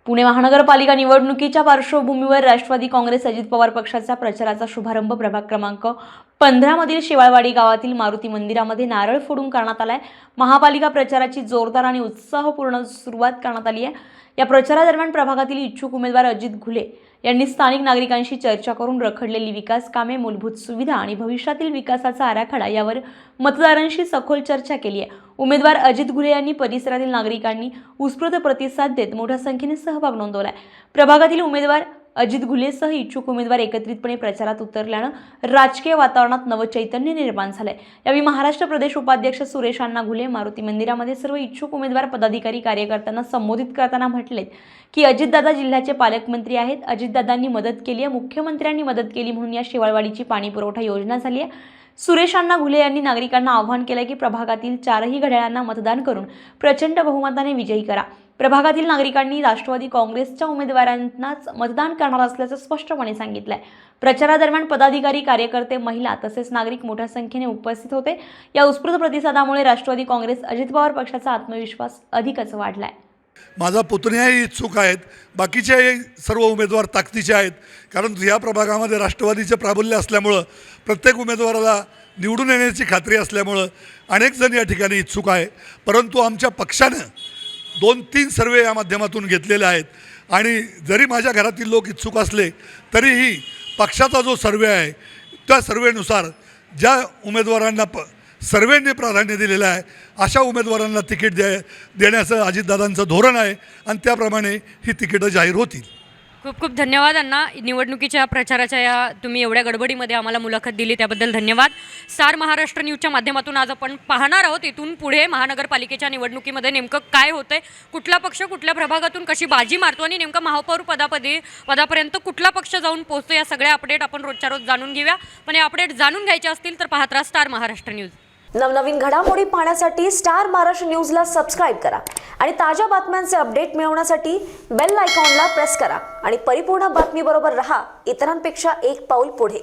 पुणे महानगरपालिका निवडणुकीच्या पार्श्वभूमीवर राष्ट्रवादी काँग्रेस अजित पवार पक्षाचा प्रचाराचा शुभारंभ प्रभाग क्रमांक 15 मधील शेवाळवाडी गावातील मारुती मंदिरामध्ये नारळ फोडून करण्यात आलाय। महापालिका प्रचाराची जोरदार आणि उत्साहपूर्ण सुरुवात करण्यात आली आहे। या प्रचारादरम्यान प्रभागातील इच्छुक उमेदवार अजित घुले यांनी स्थानिक नागरिकांशी चर्चा करून रखडलेली विकास कामे, मूलभूत सुविधा आणि भविष्यातील विकासाचा आराखडा यावर मतदारांशी सखोल चर्चा केली आहे। उमेदवार अजित घुले यांनी परिसरातील नागरिकांनी उत्स्फूर्त प्रतिसाद देत मोठ्या संख्येने सहभाग नोंदवलाय। प्रभागातील उमेदवार अजित घुलेसह इच्छुक उमेदवार एकत्रितपणे प्रचारात उतरल्यानं राजकीय वातावरणात नवचैतन्य निर्माण झालंय। यावेळी महाराष्ट्र प्रदेश उपाध्यक्ष सुरेश अण्णा घुले मारुती मंदिरामध्ये सर्व इच्छुक उमेदवार, पदाधिकारी, कार्यकर्त्यांना संबोधित करताना म्हटले की अजितदादा जिल्ह्याचे पालकमंत्री आहेत। अजितदादांनी मदत केली आहे, मुख्यमंत्र्यांनी मदत केली म्हणून या शेवाळवाडीची पाणी पुरवठा योजना झाली आहे। सुरेश अण्णा घुले यांनी नागरिकांना आवाहन केले की प्रभागातील 4ही घड्याळांना मतदान करून प्रचंड बहुमताने विजयी करा। प्रभागातील नागरिकांनी राष्ट्रवादी काँग्रेसच्या उमेदवारांनाच मतदान करणार असल्याचं स्पष्टपणे सांगितलंय। प्रचारादरम्यान पदाधिकारी, कार्यकर्ते, महिला तसेच नागरिक मोठ्या संख्येने उपस्थित होते। या उत्स्फूर्त प्रतिसादामुळे राष्ट्रवादी काँग्रेस अजित पवार पक्षाचा आत्मविश्वास अधिकच वाढलाय। माझा पुतण्याही इच्छुक आहेत, बाकीचे सर्व उमेदवार ताकदीचे आहेत, कारण या प्रभागामध्ये राष्ट्रवादीचे प्राबल्य असल्यामुळं प्रत्येक उमेदवाराला निवडून येण्याची खात्री असल्यामुळं अनेक जण या ठिकाणी इच्छुक आहे। परंतु आमच्या पक्षानं 2-3 सर्वे या माध्यमातून घेतलेले आहेत आणि जरी माझ्या घरातील लोक इच्छुक असले तरीही पक्षाचा जो सर्वे आहे त्या सर्वेनुसार ज्या उमेदवारांना सर्वेंनी प्राधान्य दिलेलं आहे अशा उमेदवारांना तिकीट देण्याचं अजितदादांचं धोरण आहे आणि त्याप्रमाणे ही तिकीटं जाहीर होतील। खूप खूप धन्यवाद अण्णा, निवडणुकीच्या प्रचाराच्या या तुम्ही एवढ्या गडबडीमध्ये आम्हाला मुलाखत दिली त्याबद्दल धन्यवाद। स्टार महाराष्ट्र न्यूजच्या माध्यमातून आज आपण पाहणार आहोत इथून पुढे महानगरपालिकेच्या निवडणुकीमध्ये नेमकं काय होतंय, कुठला पक्ष कुठल्या प्रभागातून कशी बाजी मारतो आणि नेमकं महापौर पदापर्यंत कुठला पक्ष जाऊन पोहोचतो, या सगळ्या अपडेट आपण रोजच्या रोज जाणून घेऊया। पण हे अपडेट जाणून घ्यायचे असतील तर पाहत राहा स्टार महाराष्ट्र न्यूज। नवनवीन घडामोडी पाहण्यासाठी स्टार महाराष्ट्र न्यूजला सबस्क्राईब करा आणि ताज्या बातम्यांचे अपडेट मिळवण्यासाठी बेल आयकॉनला प्रेस करा आणि परिपूर्ण बातमीबरोबर रहा, इतरांपेक्षा एक पाऊल पुढे।